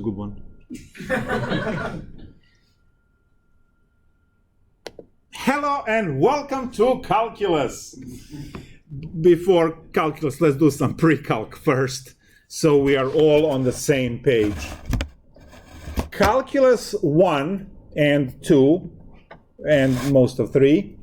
Good one. Hello and welcome to Calculus. Before Calculus, let's do some PreKalk first, so we are all on the same page. Calculus 1 and 2, and most of 3,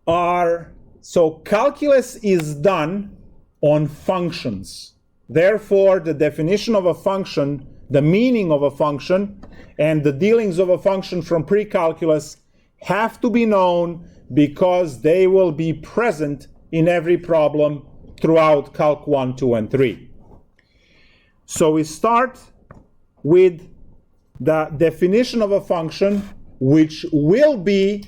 so calculus is done on functions. Therefore, the definition of a function, the meaning of a function, and the dealings of a function from pre-calculus have to be known because they will be present in every problem throughout Calc 1, 2, and 3. So we start with the definition of a function, which will be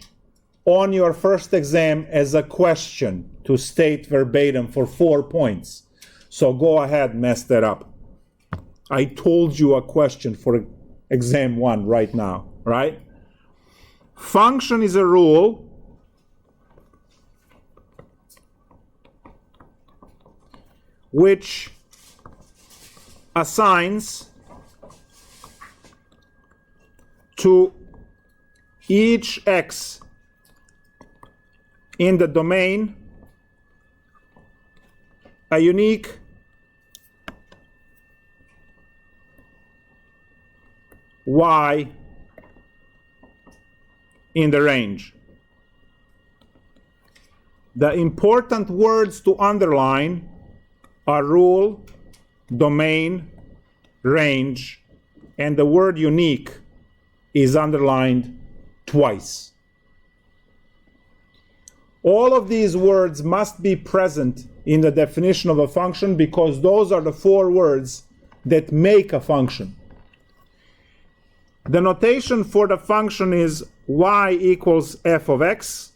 on your first exam as a question to state verbatim for 4 points. So go ahead, mess that up. I told you a question for exam 1 right now, right? Function is a rule which assigns to each x in the domain a unique y in the range. The important words to underline are rule, domain, range, and the word unique is underlined twice. All of these words must be present in the definition of a function because those are the 4 words that make a function. The notation for the function is y equals f of x.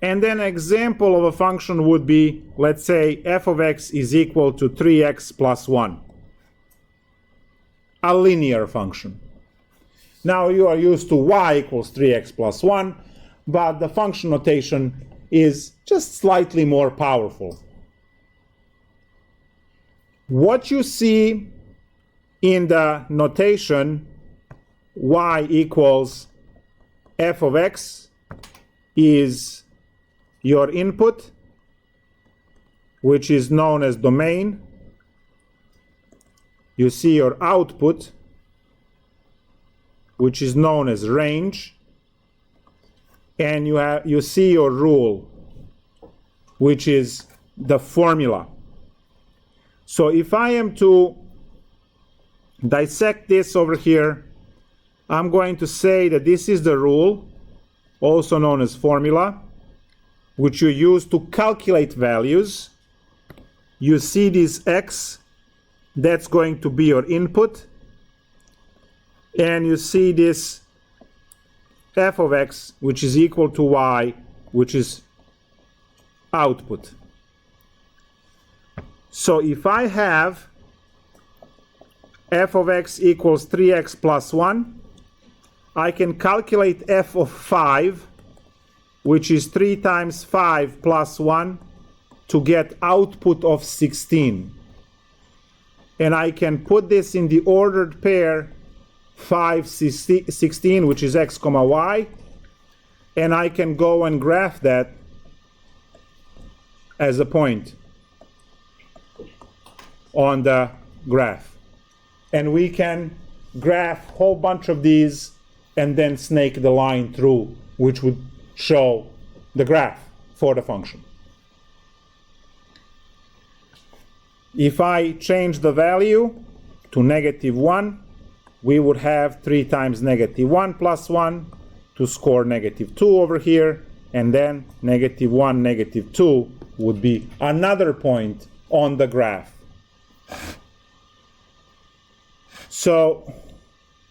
And then an example of a function would be, let's say, f of x is equal to 3x plus 1. A linear function. Now you are used to y equals 3x plus 1, but the function notation is just slightly more powerful. What you see in the notation y equals f of x is your input, which is known as domain. You see your output, which is known as range, and you see your rule, which is the formula. So if I am to dissect this over here, I'm going to say that this is the rule, also known as formula, which you use to calculate values. You see this x, that's going to be your input, and you see this f of x, which is equal to y, which is output. So if I have f of x equals 3x plus 1, I can calculate f of 5, which is 3 times 5 plus 1, to get output of 16. And I can put this in the ordered pair 5, 16, which is x comma y, and I can go and graph that as a point on the graph. And we can graph a whole bunch of these and then snake the line through, which would show the graph for the function. If I change the value to -1, we would have 3 times -1 plus 1 to score -2 over here, and then -1, -2 would be another point on the graph. So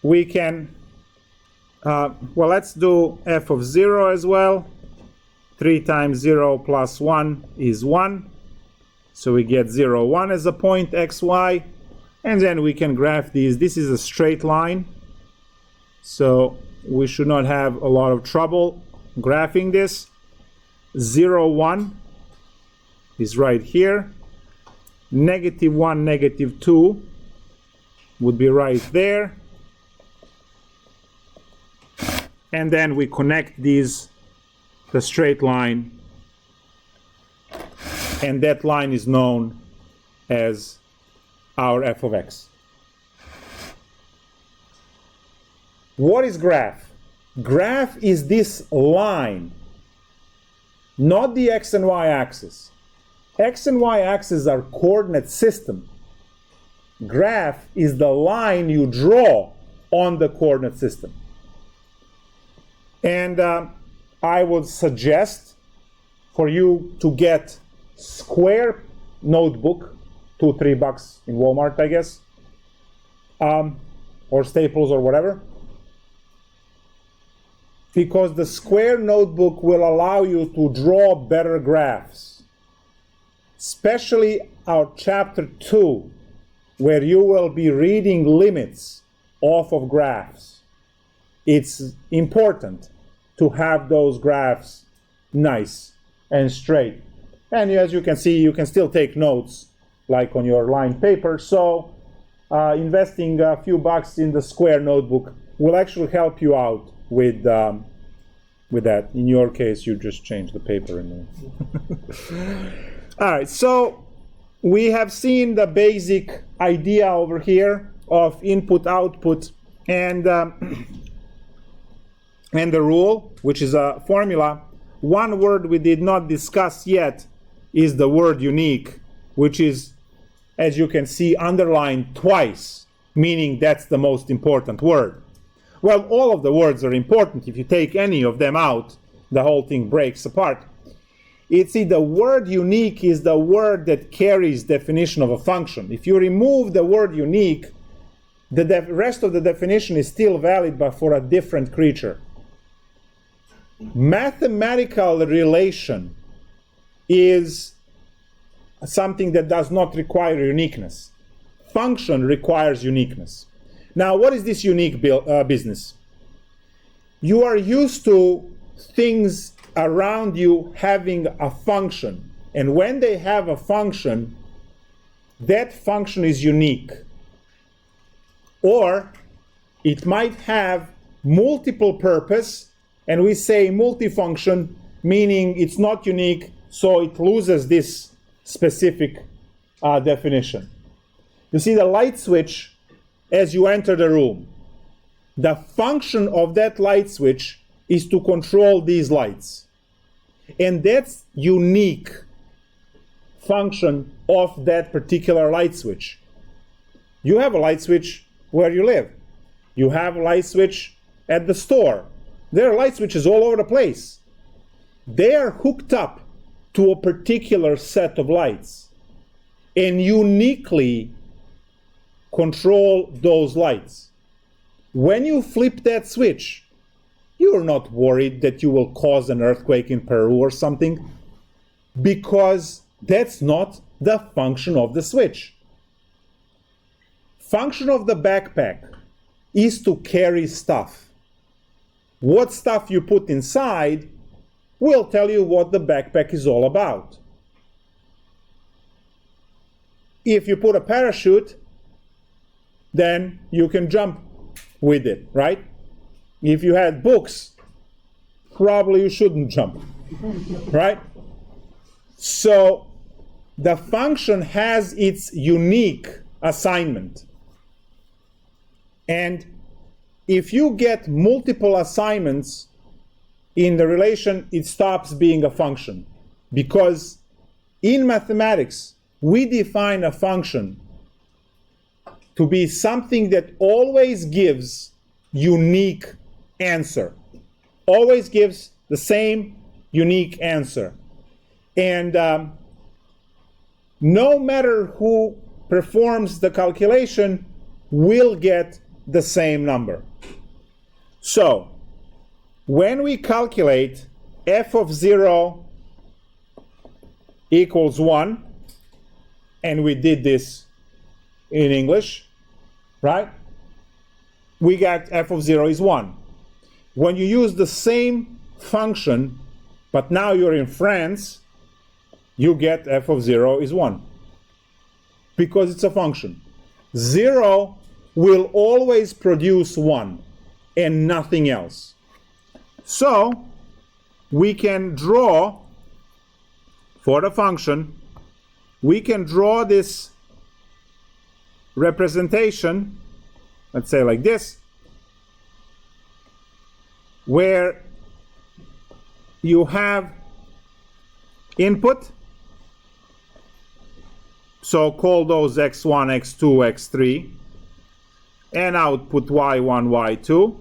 we can, well, let's do f of 0 as well. 3 times 0 plus 1 is 1. So we get 0, 1 as a point, x, y. And then we can graph these. This is a straight line. So we should not have a lot of trouble graphing this. 0, 1 is right here. -1, -2 would be right there. And then we connect these, the straight line, and that line is known as our f of x. What is graph? Graph is this line, not the x and y axis. X and y axis are coordinate system. Graph is the line you draw on the coordinate system. And I would suggest for you to get square notebook, $2-3 in Walmart, I guess, or Staples or whatever, because the square notebook will allow you to draw better graphs, especially our chapter 2, where you will be reading limits off of graphs. It's important to have those graphs nice and straight. And as you can see, you can still take notes like on your lined paper. So investing a few bucks in the square notebook will actually help you out with that. In your case, you just change the paper. All right, so we have seen the basic idea over here of input, output, and the rule, which is a formula. One word we did not discuss yet is the word unique, which is, as you can see, underlined twice, meaning that's the most important word. Well, all of the words are important. If you take any of them out, the whole thing breaks apart. The word unique is the word that carries definition of a function. If you remove the word unique, the rest of the definition is still valid, but for a different creature. Mathematical relation is something that does not require uniqueness. Function requires uniqueness. Now, what is this unique business? You are used to things around you having a function, and when they have a function, that function is unique. Or it might have multiple purpose, and we say multifunction, meaning it's not unique, so it loses this specific definition. You see the light switch as you enter the room. The function of that light switch is to control these lights. And that's unique function of that particular light switch. You have a light switch where you live. You have a light switch at the store. There are light switches all over the place. They are hooked up to a particular set of lights and uniquely control those lights. When you flip that switch, you're not worried that you will cause an earthquake in Peru or something, because that's not the function of the switch. Function of the backpack is to carry stuff. What stuff you put inside will tell you what the backpack is all about. If you put a parachute, then you can jump with it, right? If you had books, probably you shouldn't jump, right? So the function has its unique assignment. And if you get multiple assignments in the relation, it stops being a function. Because in mathematics, we define a function to be something that always gives unique answer. Always gives the same unique answer. And no matter who performs the calculation will get the same number. So, when we calculate f of 0 equals 1, and we did this in English, right? We got f of 0 is 1. When you use the same function, but now you're in France, you get f of 0 is 1. Because it's a function. 0 will always produce 1 and nothing else. So we can draw, for the function, we can draw this representation, let's say like this, where you have input, so call those x1, x2, x3, and output y1, y2.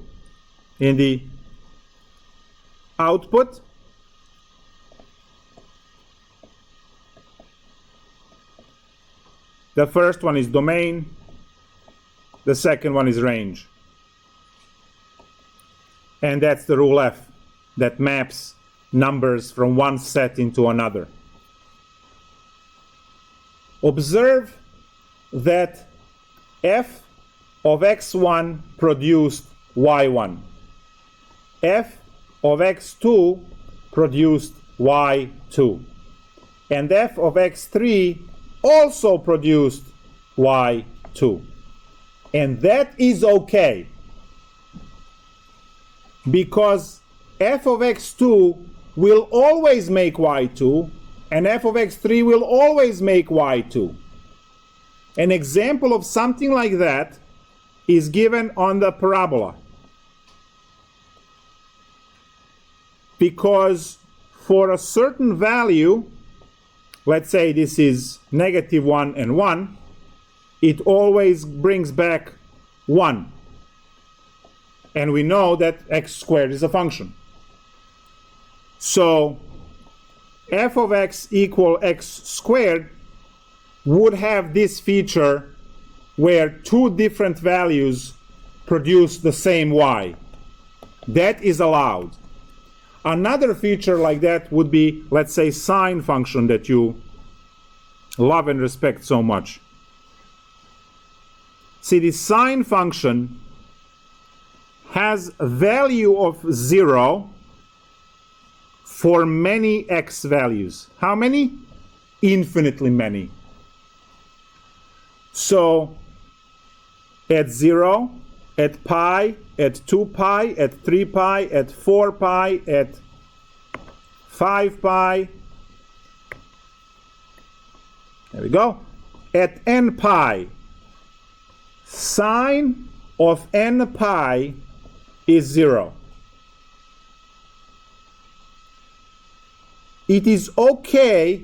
In the output, the first one is domain, the second one is range. And that's the rule F that maps numbers from one set into another. Observe that f of x1 produced y1. F of x2 produced y2. And f of x3 also produced y2. And that is okay, because f of x2 will always make y2, and f of x3 will always make y2. An example of something like that is given on the parabola. Because for a certain value, let's say this is -1 and 1, it always brings back 1. And we know that x squared is a function. So f of x equal x squared would have this feature where two different values produce the same y. That is allowed. Another feature like that would be, let's say, sine function that you love and respect so much. See, the sine function has a value of 0 for many x values. How many? Infinitely many. So at 0, at pi, at 2 pi, at 3 pi, at 4 pi, at 5 pi, there we go, at n pi, sine of n pi is 0. It is okay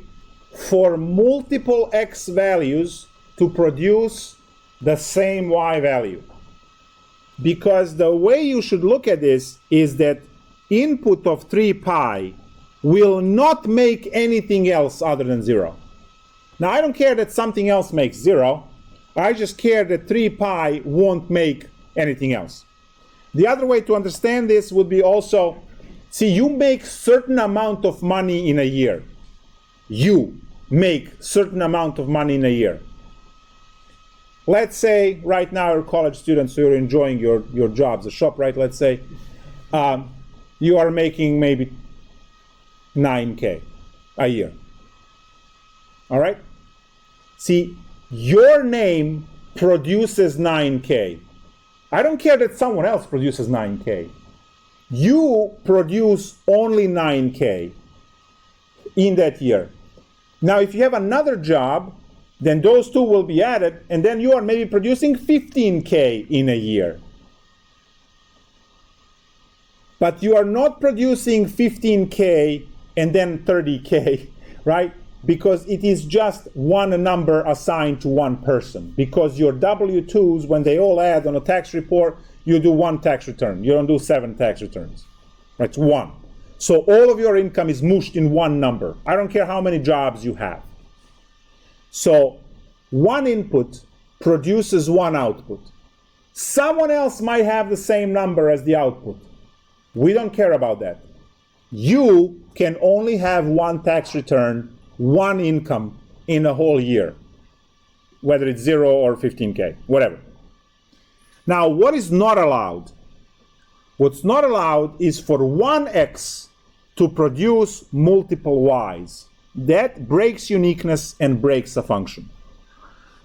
for multiple x values to produce the same y value. Because the way you should look at this is that input of 3 pi will not make anything else other than 0. Now, I don't care that something else makes 0. I just care that 3 pi won't make anything else. The other way to understand this would be also, see, you make certain amount of money in a year. You make certain amount of money in a year. Let's say right now you're college students, so you're enjoying your jobs, the shop, right? Let's say you are making maybe 9K a year. All right? See, your name produces 9K. I don't care that someone else produces 9K. You produce only 9K in that year. Now, if you have another job, then those two will be added, and then you are maybe producing 15K in a year. But you are not producing 15K and then 30K, right? Because it is just one number assigned to one person. Because your W-2s, when they all add on a tax report, you do one tax return. You don't do 7 tax returns. Right? It's 1. So all of your income is mushed in one number. I don't care how many jobs you have. So one input produces one output. Someone else might have the same number as the output. We don't care about that. You can only have one tax return, one income in a whole year, whether it's 0 or 15K, whatever. Now, what is not allowed? What's not allowed is for one x to produce multiple y's. That breaks uniqueness and breaks a function.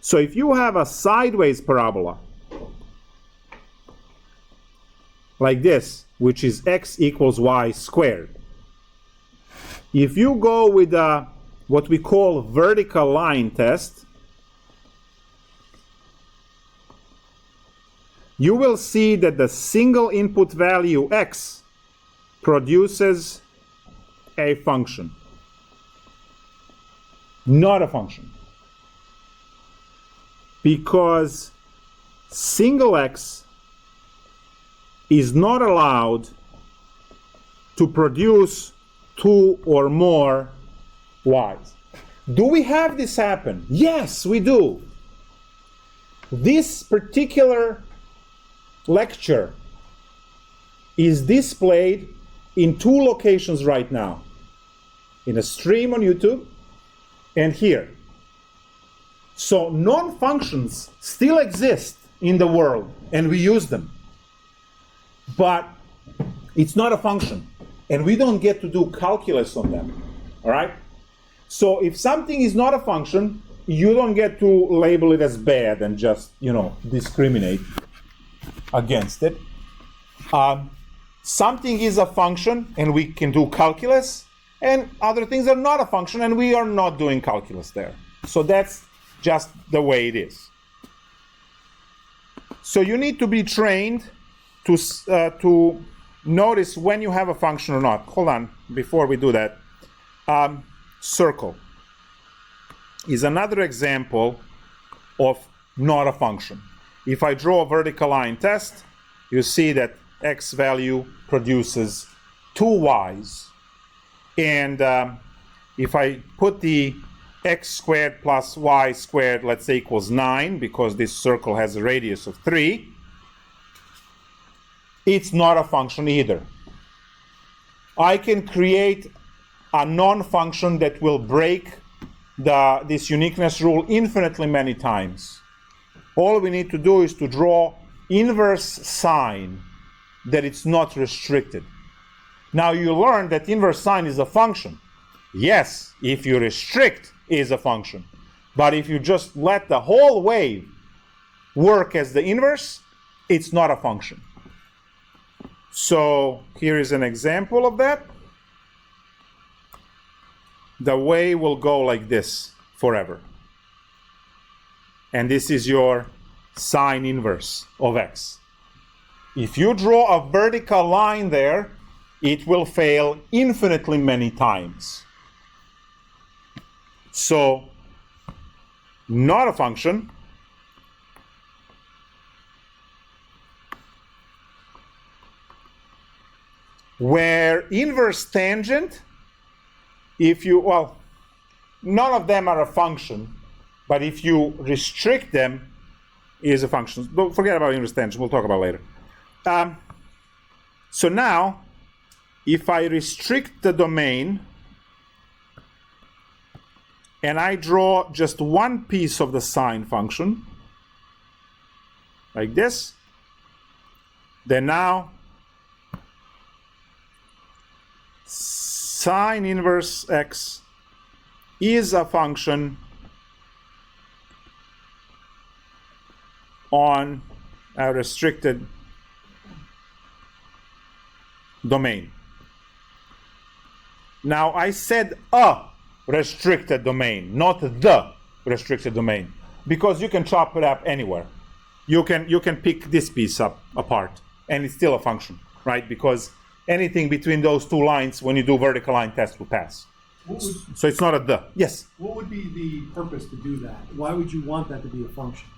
So if you have a sideways parabola like this, which is x equals y squared. If you go with what we call vertical line test, you will see that the single input value x produces a function, not a function. Because single x is not allowed to produce two or more y's. Do we have this happen? Yes, we do. This particular lecture is displayed in two locations right now, in a stream on YouTube and here. So non-functions still exist in the world and we use them, but it's not a function and we don't get to do calculus on them. All right, so if something is not a function, you don't get to label it as bad and just, discriminate against it. Something is a function and we can do calculus, and other things are not a function and we are not doing calculus there. So that's just the way it is. So you need to be trained to notice when you have a function or not. Hold on, before we do that. Circle is another example of not a function. If I draw a vertical line test, you see that x value produces 2 y's. And if I put the x squared plus y squared, let's say, equals 9, because this circle has a radius of 3, it's not a function either. I can create a non-function that will break this uniqueness rule infinitely many times. All we need to do is to draw inverse sine that it's not restricted. Now you learn that inverse sine is a function. Yes, if you restrict, it is a function. But if you just let the whole wave work as the inverse, it's not a function. So here is an example of that. The wave will go like this forever. And this is your sine inverse of x. If you draw a vertical line there, it will fail infinitely many times. So, not a function. Where inverse tangent, none of them are a function, but if you restrict them, it is a function. Don't forget about inverse tangent, we'll talk about it later. So now, if I restrict the domain, and I draw just one piece of the sine function, like this, then now sine inverse x is a function on a restricted domain. Now I said a restricted domain, not the restricted domain, because you can chop it up anywhere. You can pick this piece up apart and it's still a function, right? Because anything between those two lines, when you do vertical line test, will pass. So it's not a the. Yes? What would be the purpose to do that? Why would you want that to be a function?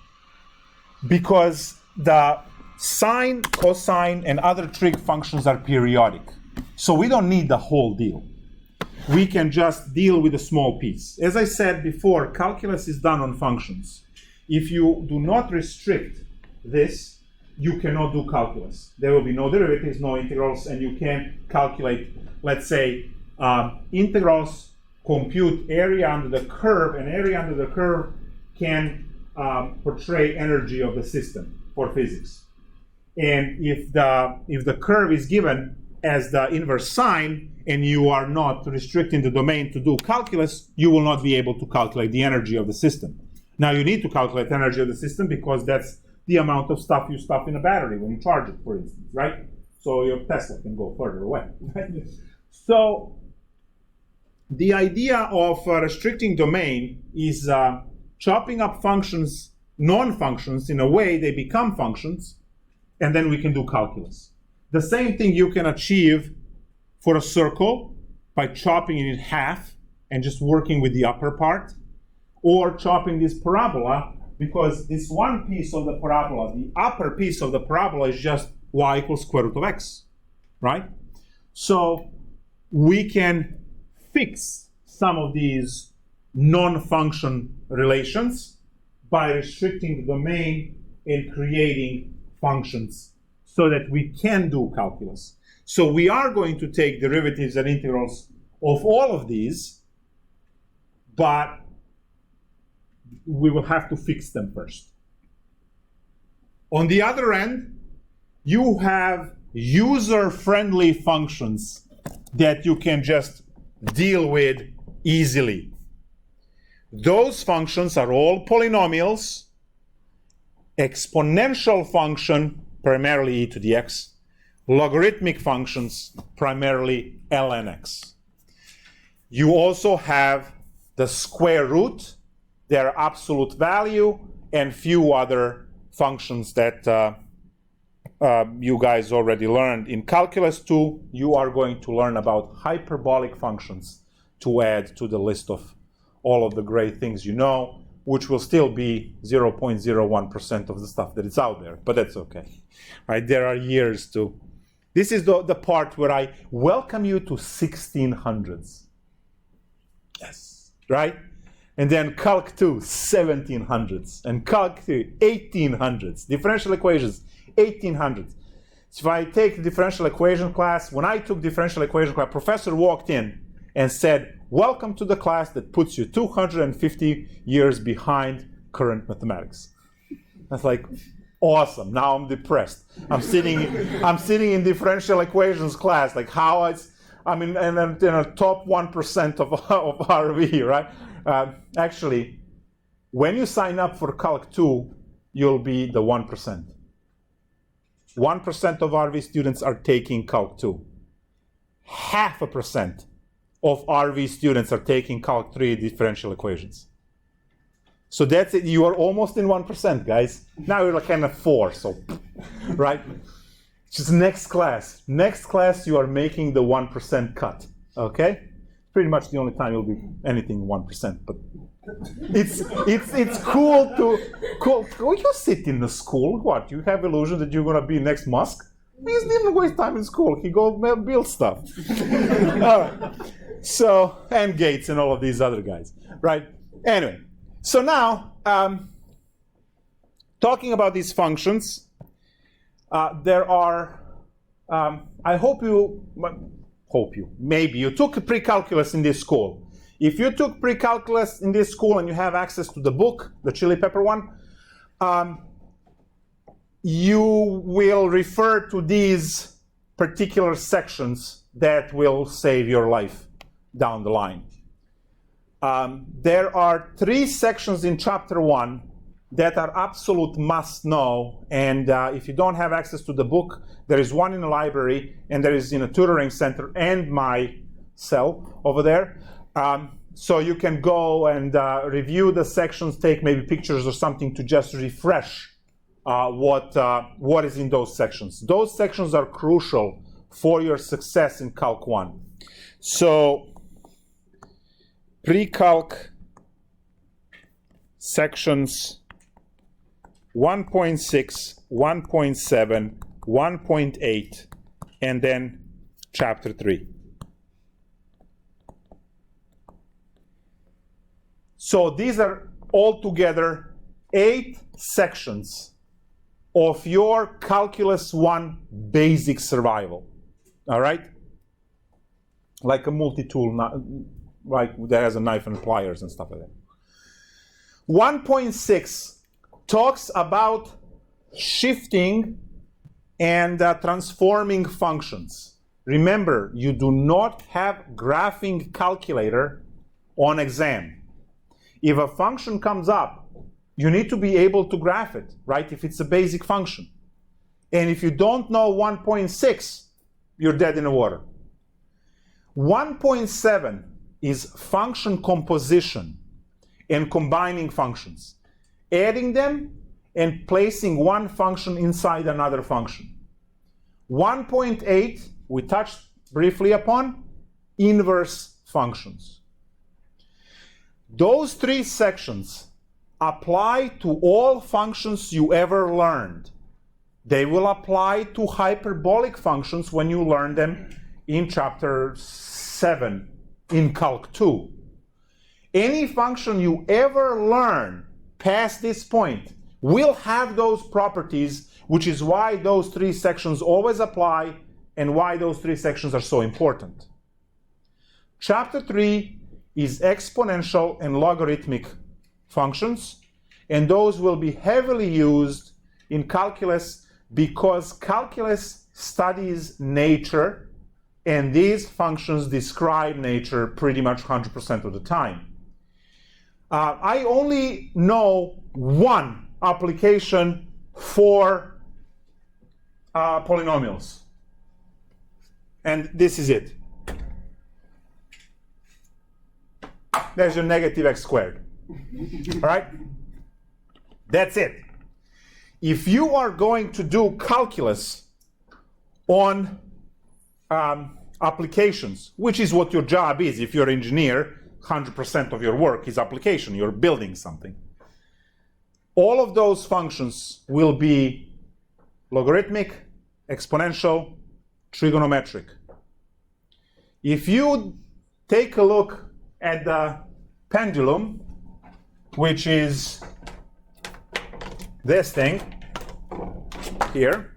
Because the sine, cosine, and other trig functions are periodic. So we don't need the whole deal. We can just deal with a small piece. As I said before, calculus is done on functions. If you do not restrict this, you cannot do calculus. There will be no derivatives, no integrals, and you can't calculate, let's say, integrals compute area under the curve, and area under the curve can portray energy of the system for physics. And if the curve is given as the inverse sine, and you are not restricting the domain to do calculus, you will not be able to calculate the energy of the system. Now you need to calculate energy of the system because that's the amount of stuff you stuff in a battery when you charge it, for instance, right? so your Tesla can go further away. So the idea of restricting domain is chopping up functions, non-functions, in a way they become functions, and then we can do calculus. The same thing you can achieve for a circle by chopping it in half and just working with the upper part, or chopping this parabola, because this one piece of the parabola, the upper piece of the parabola, is just y equals square root of x, right? So we can fix some of these non-function relations by restricting the domain and creating functions so that we can do calculus. So we are going to take derivatives and integrals of all of these, but we will have to fix them first. On the other end, you have user-friendly functions that you can just deal with easily. Those functions are all polynomials, exponential function, primarily e to the x, logarithmic functions, primarily ln x. You also have the square root, their absolute value, and few other functions that you guys already learned. In Calculus 2, you are going to learn about hyperbolic functions to add to the list of all of the great things you know, which will still be 0.01% of the stuff that is out there, but that's okay. Right? There are years to. This is the part where I welcome you to 1600s. Yes, right? And then Calc 2, 1700s, and Calc 3, 1800s. Differential equations, 1800s. So if I take the differential equation class, when I took differential equation class, professor walked in and said, welcome to the class that puts you 250 years behind current mathematics. That's like, awesome, now I'm depressed. I'm sitting in differential equations class, like how I'm in a top 1% of RV, right? Actually, when you sign up for Calc 2, you'll be the 1%. 1% of RV students are taking Calc 2. 0.5% of RV students are taking Calc 3 differential equations. So that's it. You are almost in 1%, guys. Now you're like kind of 4, so, right? Just next class. Next class, you are making the 1% cut, okay? Pretty much the only time you'll be anything 1%, but it's cool to, you sit in the school, what? You have illusion that you're gonna be next Musk? He didn't waste time in school. He go build stuff. All right. So, and Gates and all of these other guys, right? Anyway, so now, talking about these functions, there are, maybe you took PreKalkulus in this school. If you took PreKalkulus in this school and you have access to the book, the chili pepper one, you will refer to these particular sections that will save your life down the line. There are 3 sections in chapter 1 that are absolute must know, and if you don't have access to the book, there is one in the library, and there is in a tutoring center and my cell over there. So you can go and review the sections, take maybe pictures or something to just refresh what is in those sections. Those sections are crucial for your success in Calc 1. So PreKalk sections 1.6, 1.7, 1.8, and then chapter 3. So these are altogether 8 sections of your Calculus 1 basic survival. All right? Like a multi-tool, like that has a knife and pliers and stuff like that. 1.6 talks about shifting and transforming functions. Remember, you do not have graphing calculator on exam. If a function comes up, you need to be able to graph it, right? If it's a basic function. And if you don't know 1.6, you're dead in the water. 1.7 is function composition and combining functions, adding them and placing one function inside another function. 1.8, we touched briefly upon, inverse functions. Those three sections apply to all functions you ever learned. They will apply to hyperbolic functions when you learn them in chapter 7 in Calc 2. Any function you ever learn past this point will have those properties, which is why those three sections always apply and why those three sections are so important. Chapter 3 is exponential and logarithmic functions, and those will be heavily used in calculus because calculus studies nature, and these functions describe nature pretty much 100% of the time. I only know one application for polynomials, and this is it. There's your negative x squared. All right? That's it. If you are going to do calculus on applications, which is what your job is, if you're an engineer, 100% of your work is application, you're building something. All of those functions will be logarithmic, exponential, trigonometric. If you take a look at the pendulum, which is this thing here.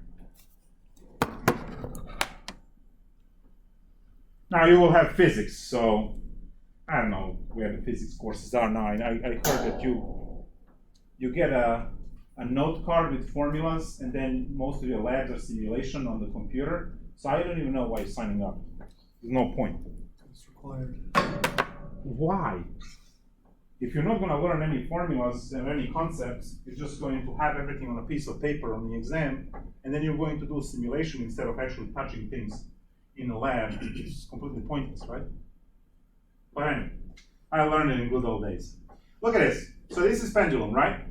Now you will have physics, so I don't know where the physics courses are now. I heard that you get a note card with formulas, and then most of your labs are simulation on the computer. So I don't even know why you're signing up. There's no point. It's required. Why? If you're not going to learn any formulas and any concepts, you're just going to have everything on a piece of paper on the exam, and then you're going to do a simulation instead of actually touching things in a lab, which is completely pointless, right? But anyway, I learned it in good old days. Look at this. So this is pendulum, right?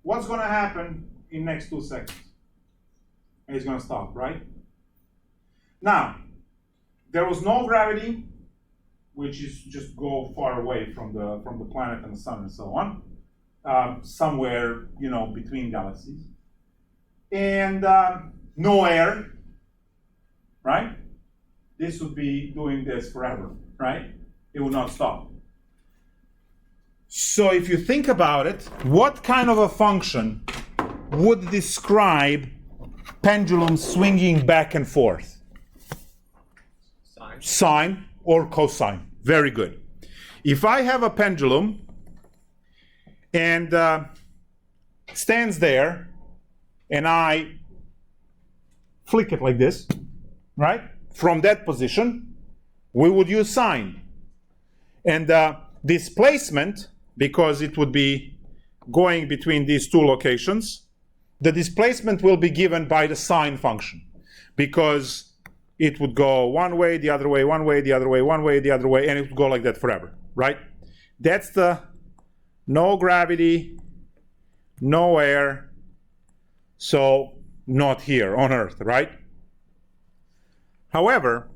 What's going to happen in next 2 seconds? It's going to stop, right? Now, there was no gravity, which is just go far away from the planet and the sun and so on, somewhere, between galaxies, and no air, right? This would be doing this forever, right? It would not stop. So if you think about it, what kind of a function would describe pendulum swinging back and forth? Sine or cosine. Very good. If I have a pendulum and stands there and I flick it like this, right? From that position, we would use sine. And displacement, because it would be going between these two locations, the displacement will be given by the sine function, because it would go one way, the other way, one way, the other way, one way, the other way, and it would go like that forever, right? That's the no gravity, no air, so not here on Earth, right? However,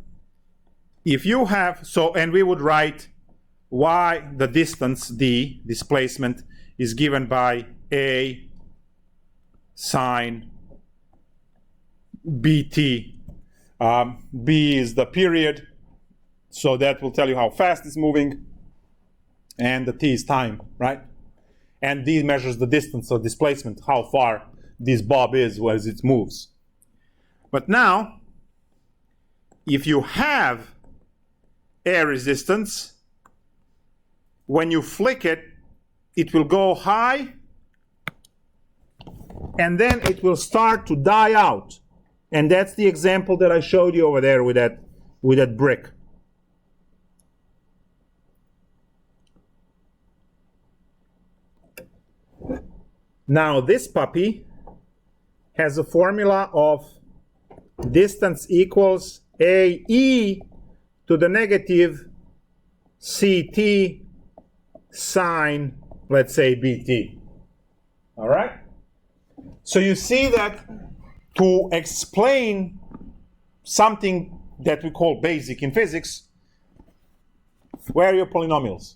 if you have, and we would write y, the distance, d, displacement, is given by a sine bt. B is the period, so that will tell you how fast it's moving, and the t is time, right? And d measures the distance or displacement, how far this bob is as it moves. But now, if you have air resistance, when you flick it, it will go high, and then it will start to die out. And that's the example that I showed you over there with that brick. Now this puppy has a formula of distance equals AE to the negative CT sine, let's say, BT. All right? So you see that to explain something that we call basic in physics, where are your polynomials?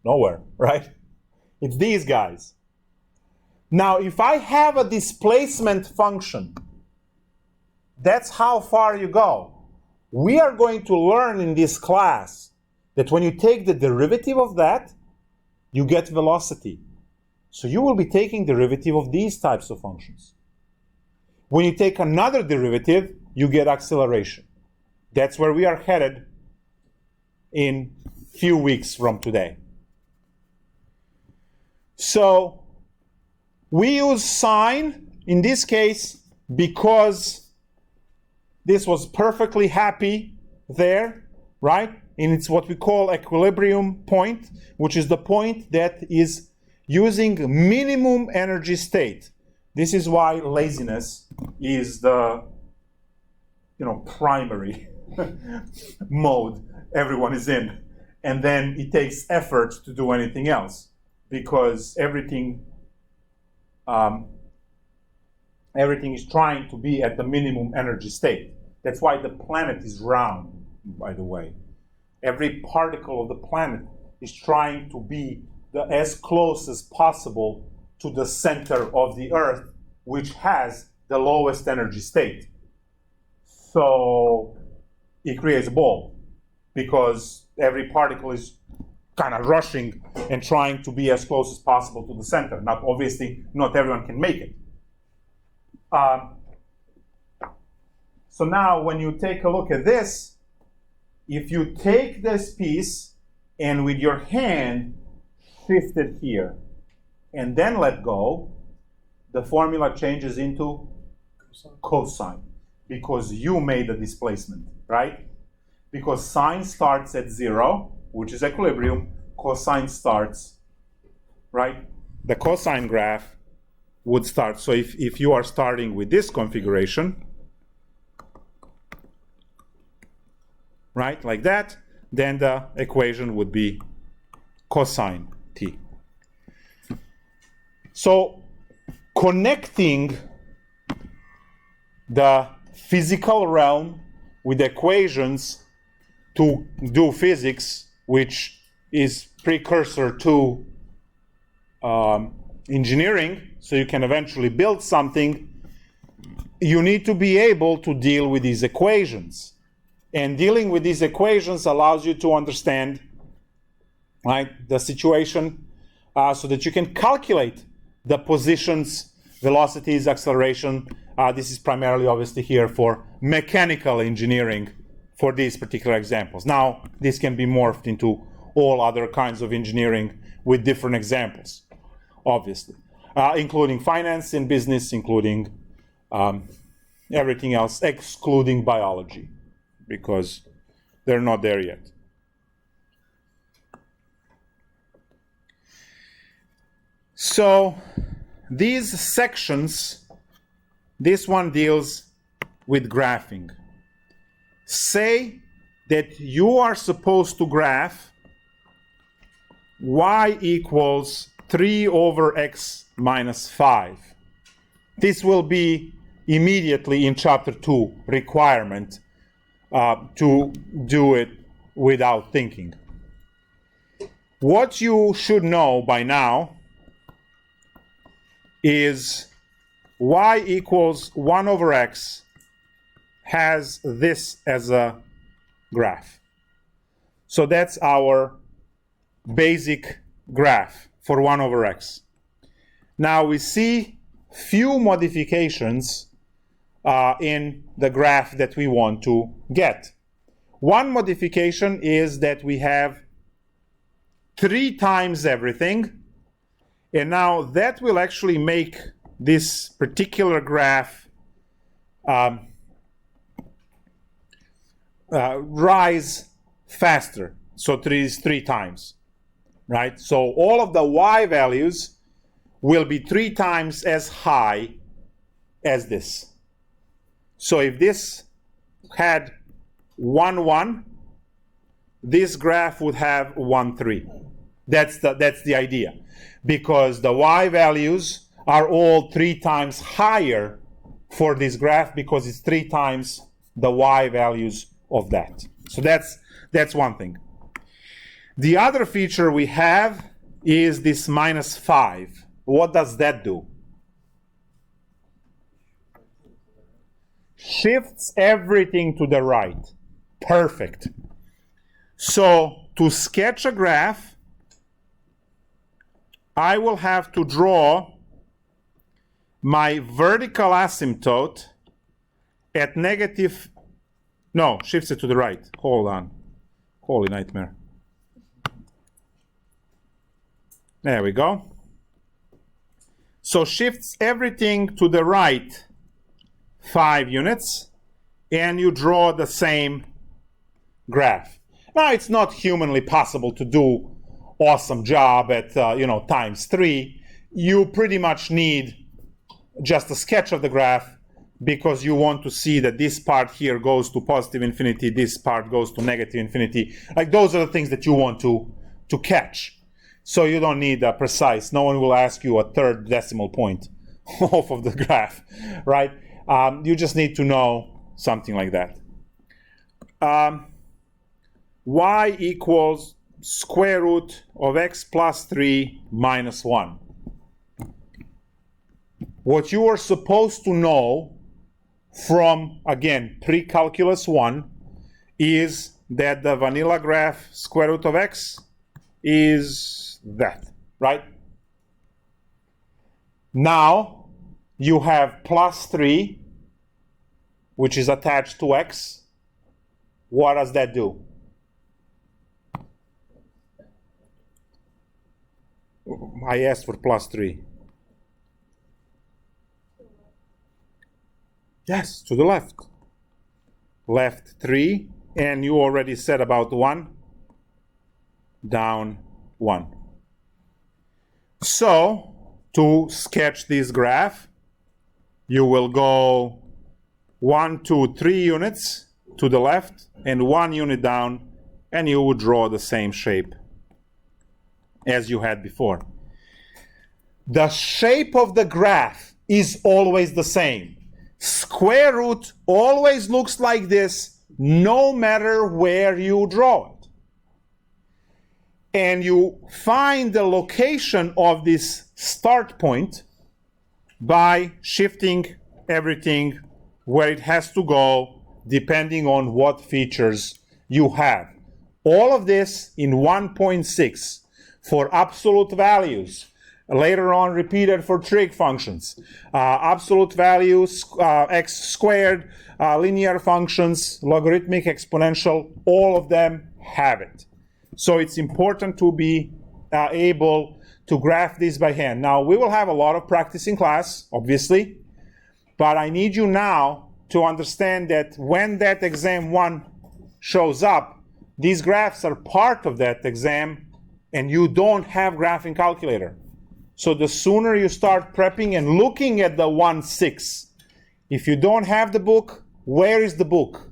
Nowhere, right? It's these guys. Now, if I have a displacement function, that's how far you go. We are going to learn in this class that when you take the derivative of that, you get velocity. So you will be taking derivative of these types of functions. When you take another derivative, you get acceleration. That's where we are headed in a few weeks from today. So we use sine in this case because this was perfectly happy there, right? And it's what we call equilibrium point, which is the point that is using minimum energy state. This is why laziness is the primary mode everyone is in. And then it takes effort to do anything else because everything is trying to be at the minimum energy state. That's why the planet is round, by the way. Every particle of the planet is trying to be as close as possible to the center of the Earth, which has the lowest energy state. So it creates a ball because every particle is kind of rushing and trying to be as close as possible to the center. Now, obviously, not everyone can make it. So now when you take a look at this, if you take this piece and with your hand shift it here and then let go, the formula changes into cosine because you made the displacement, right? Because sine starts at 0, which is equilibrium, cosine starts, right? The cosine graph would start. So if you are starting with this configuration, right, like that, then the equation would be cosine t. So connecting the physical realm with equations to do physics, which is precursor to engineering, so you can eventually build something, you need to be able to deal with these equations. And dealing with these equations allows you to understand, right, the situation so that you can calculate the positions, velocities, acceleration. This is primarily obviously here for mechanical engineering for these particular examples. Now, this can be morphed into all other kinds of engineering with different examples, obviously, including finance and business, including everything else, excluding biology, because they're not there yet. So these sections, this one deals with graphing. Say that you are supposed to graph y equals 3 over x minus 5. This will be immediately in chapter 2 requirement to do it without thinking. What you should know by now is y equals 1 over x has this as a graph. So that's our basic graph for 1 over x. Now we see few modifications in the graph that we want to get. One modification is that we have 3 times everything, and now that will actually make this particular graph rise faster. So 3 is 3 times, right? So all of the y values will be 3 times as high as this. So if this had 1, 1, this graph would have 1, 3. That's the idea. Because the y values are all 3 times higher for this graph because it's 3 times the y values of that. So that's one thing. The other feature we have is this -5. What does that do? Shifts everything to the right. Perfect. So to sketch a graph, I will have to draw my vertical asymptote at negative, no, shifts it to the right. Hold on. Holy nightmare. There we go. So shifts everything to the right 5 units, and you draw the same graph. Now, it's not humanly possible to do awesome job at, times 3. You pretty much need just a sketch of the graph because you want to see that this part here goes to positive infinity, this part goes to negative infinity. Like, those are the things that you want to catch. So you don't need a precise. No one will ask you a third decimal point off of the graph, right? You just need to know something like that. Y equals square root of x plus 3 minus 1. What you are supposed to know from, again, PreKalculus1 is that the vanilla graph square root of x is that, right? Now, you have plus 3, which is attached to x. What does that do? I asked for plus 3. Yes, to the left. Left 3, and you already said about 1. Down 1. So, to sketch this graph, you will go 1, 2, 3 units to the left and 1 unit down, and you would draw the same shape as you had before. The shape of the graph is always the same. Square root always looks like this, no matter where you draw it. And you find the location of this start point by shifting everything where it has to go, depending on what features you have. All of this in 1.6 for absolute values. Later on repeated for trig functions. Absolute values, x squared, linear functions, logarithmic, exponential, all of them have it. So it's important to be able to graph this by hand. Now, we will have a lot of practice in class, obviously, but I need you now to understand that when that exam 1 shows up, these graphs are part of that exam, and you don't have graphing calculator. So the sooner you start prepping and looking at the 1.6, if you don't have the book, where is the book?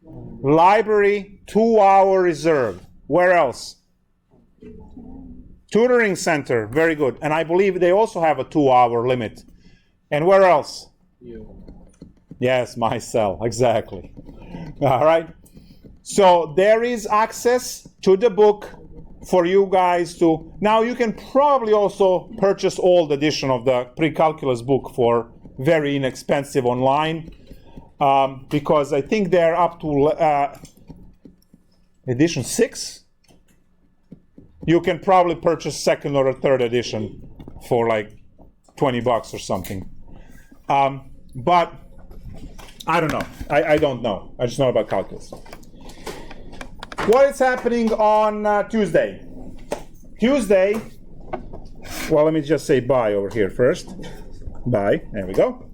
Library, 2-hour reserve. Where else? Tutoring center, very good. And I believe they also have a 2-hour limit. And where else? You. Yes, my cell, exactly. All right. So there is access to the book for you guys to. Now you can probably also purchase old edition of the PreKalkulus book for very inexpensive online, because I think they're up to edition 6. You can probably purchase second or a third edition for like $20 or something. But I don't know. I don't know. I just know about calculus. What is happening on Tuesday? Tuesday, well, let me just say bye over here first. Bye. There we go.